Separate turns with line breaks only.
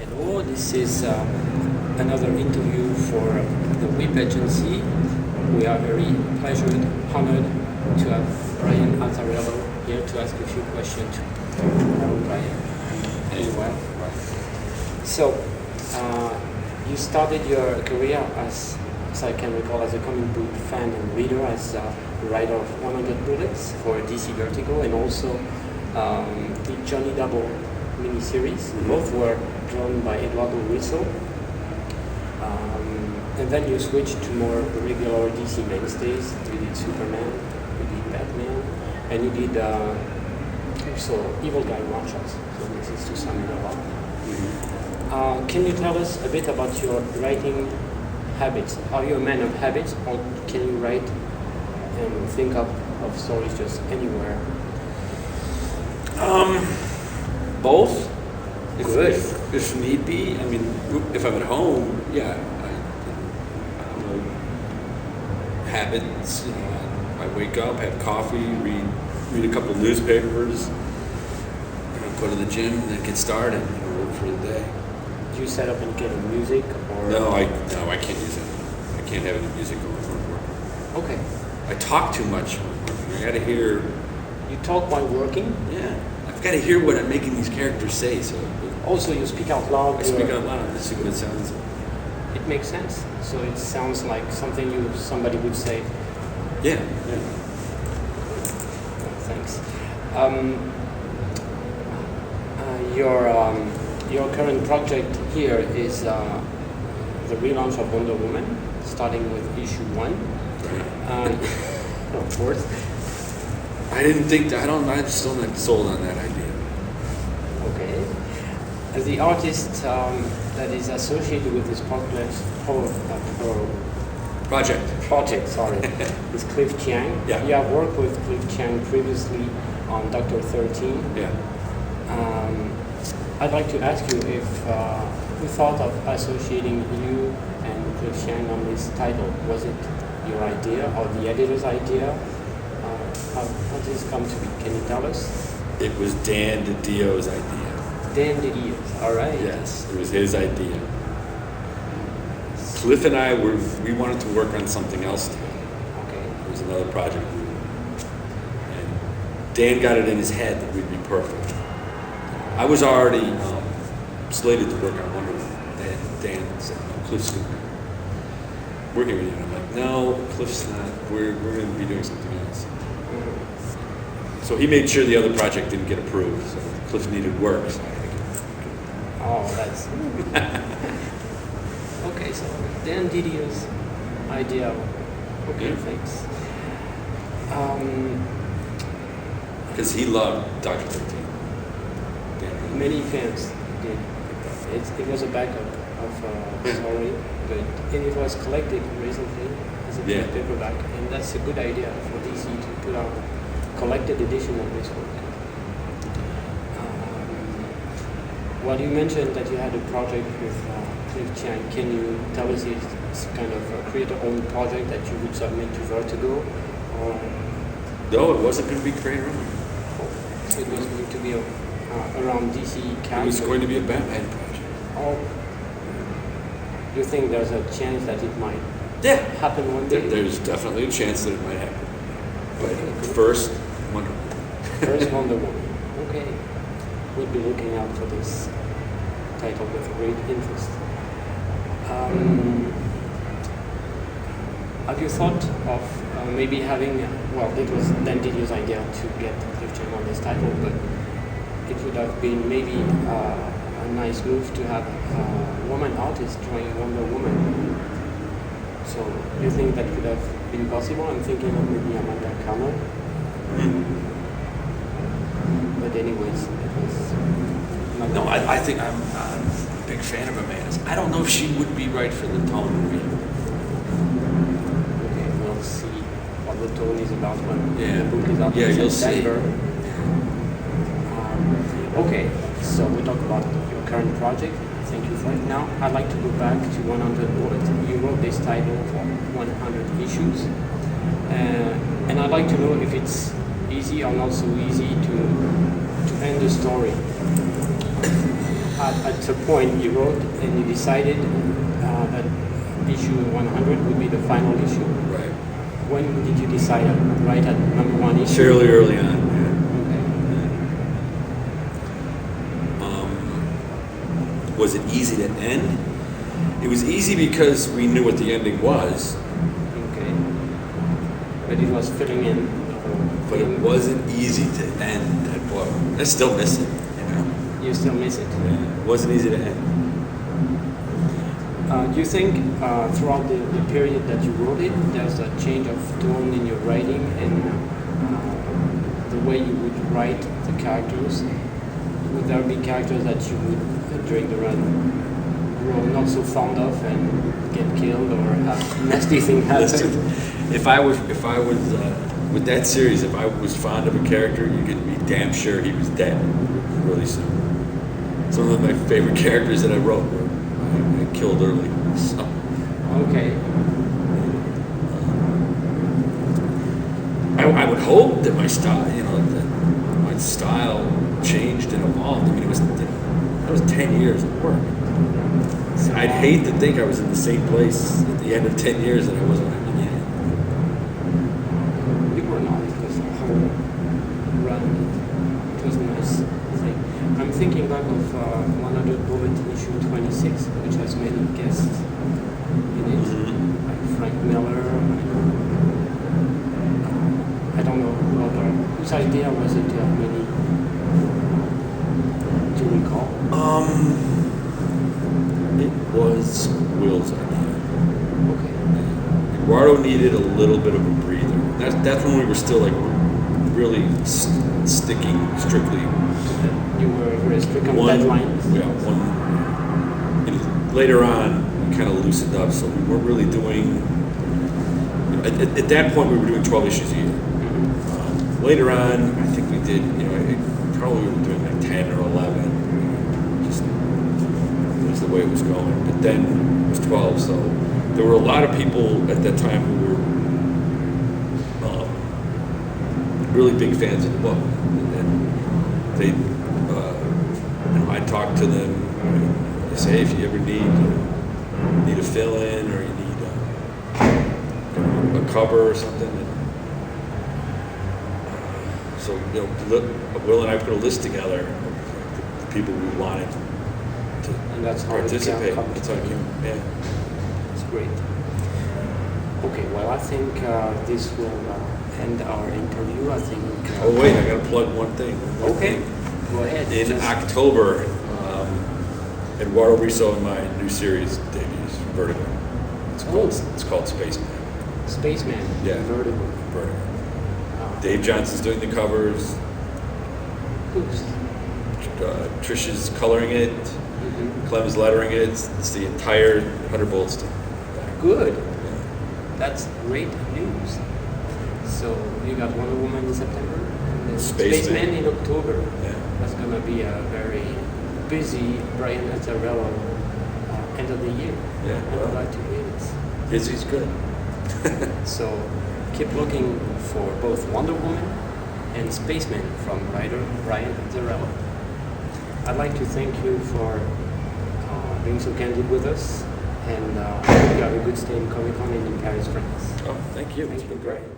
Hello, this is another interview for the WIP agency. We are very honored to have Brian Azzarello here to ask a few questions. Hello, Brian. Doing well. So, you started your career as I can recall, as a comic book fan and reader, as a writer of 100 Bullets for DC Vertigo, and also the Johnny Double miniseries. Both were drawn by Eduardo Risso. And then you switched to more regular DC mainstays. You did Superman, you did Batman, and you did also Evil Guy one-shots. So this is to sum it all up. Can you tell us a bit about your writing habits? Are you a man of habits, or can you write and think of stories just anywhere?
Both.
Good.
If need be. I mean, if I'm at home, yeah. I don't know, habits. You know, I wake up, have coffee, read a couple of newspapers, go to the gym, and then get started. Work for the day.
Do you set up and get music, or
No, I can't use it. I can't have any music going on.
Okay.
I talk too much. I gotta hear.
You talk while working?
Yeah. I've got to hear what I'm making these characters say. So
also you speak out loud.
I speak out loud to see what it sounds like.
It makes sense. So it sounds like something somebody would say.
Yeah.
Thanks. Your current project here is the relaunch of Wonder Woman, starting with issue 1. Of course.
I'm still not sold on that idea.
Okay. As the artist that is associated with this project, sorry, is Cliff Chiang.
Yeah.
You have worked with Cliff Chiang previously on Dr. 13.
Yeah.
I'd like to ask you if you thought of associating you and Cliff Chiang on this title. Was it your idea or the editor's idea? How did this come to be? Can you tell us?
It was Dan DiDio's idea.
Dan DiDio's, all right.
Yes, it was his idea. Cliff and I we wanted to work on something else together.
Okay.
It was another project. And Dan got it in his head that we'd be perfect. I was already slated to work on Wonder Woman. Dan said, no, Cliff's going to be working with you. And I'm like, no, Cliff's not. We're going to be doing something else. So he made sure the other project didn't get approved. So Cliff needed work. So I had to get it.
Oh, that's... Okay, so Dan DiDio's idea. Okay, thanks.
Because he loved Dr. 13.
Many fans did. It was a backup of a story, but it was collected recently as a paperback, and that's a good idea for DC to put out a collected edition of this work. Well, you mentioned that you had a project with Cliff Chiang. Can you tell us it's kind of a creator-owned project that you would submit to Vertigo? Or?
No, it wasn't going to be creator-owned.
So it was going to be around DC characters?
It was going to be a Batman project.
Oh. Do you think there's a chance that it might happen one day?
There's definitely a chance that it might happen. But first, Wonder Woman.
First, Wonder Woman. Okay. We'll be looking out for this title with great interest. Have you thought of maybe having, it was Dan DiDio's idea to get Cliff Chiang on this title, but it would have been maybe a nice move to have a woman artist drawing Wonder Woman. So do you think that could have been possible? I'm thinking of maybe Amanda Connell. But anyways, it was not...
No, I think I'm a big fan of Amanda's. I don't know if she would be right for the tone movie.
Okay, we'll see what the tone is about when
the
book is out
in
September.
You'll see.
Okay, so we talk about your current project. Thank you for it. Now, I'd like to go back to 100 Bullets. You wrote this title for 100 issues. And I'd like to know if it's easy or not so easy to end the story. at some point you wrote and you decided that issue 100 would be the final issue.
Right.
When did you decide to write at number one issue?
Fairly early on. Yeah. Was it easy to end? It was easy because we knew what the ending was.
Okay. But it was filling in the whole
But
thing.
it wasn't easy to end that book. I still miss it, you know.
You still miss it.
Yeah. It wasn't easy to end.
Do you think throughout the period that you wrote it, there's a change of tone in your writing and the way you would write the characters? Would there be characters that you would, during the run, grow not so fond of and get killed or have nasty thing happen?
Listen, if I was with that series, if I was fond of a character, you could be damn sure he was dead really soon. Some of my favorite characters that I wrote were I killed early. So.
Okay.
I would hope that my style, that my style changed and evolved. I mean, that was 10 years of work.
So
I'd hate to think I was in the same place at the end of 10 years that I was when I began.
You were not, because the whole run, it was a nice thing. I'm thinking back of 100 Bullet issue 26, which has many guests in it, like Frank Miller. I don't know who other. Whose idea was it to have many? Do you recall?
It was Will's idea.
Okay.
Eduardo needed a little bit of a breather. That's when we were still like really sticking strictly.
You were very strict on deadlines.
Yeah, and later on, we kind of loosened up, so we weren't really doing. At that point, we were doing 12 issues a year. Later on, I think we did. Probably we were doing like 10 or 11. Just it was the way it was going. But then it was 12, so there were a lot of people at that time who were really big fans of the book, and they. I talked to them. They say, if you ever need a fill-in or you need a cover or something. So Will and I put a list together of the people we wanted to participate. That's how it came. Yeah,
it's great. Okay, well, I think this will end our interview. I think.
Oh wait, I got to plug one thing.
Okay. Go ahead.
In October, Eduardo Risso and my new series debuts, Vertigo. It's called Spaceman.
Spaceman.
Yeah.
Vertigo.
Dave Johnson's doing the covers.
Who's?
Trish's coloring it.
Mm-hmm.
Clem's lettering it. It's the entire 100 Bullets team.
Good.
Yeah.
That's great news. So you got Wonder Woman in September, and
Spaceman
in October.
Yeah.
That's going to be a very busy Brian Azzarello end of the year.
Yeah,
I would like to read it.
Busy's good.
So keep looking for both Wonder Woman and Spaceman from writer Brian Azzarello. I'd like to thank you for being so candid with us, and I hope you have a good stay in Comic-Con and in Paris, France.
Oh, thank you.
Thank
It's
you,
been great.
Brian.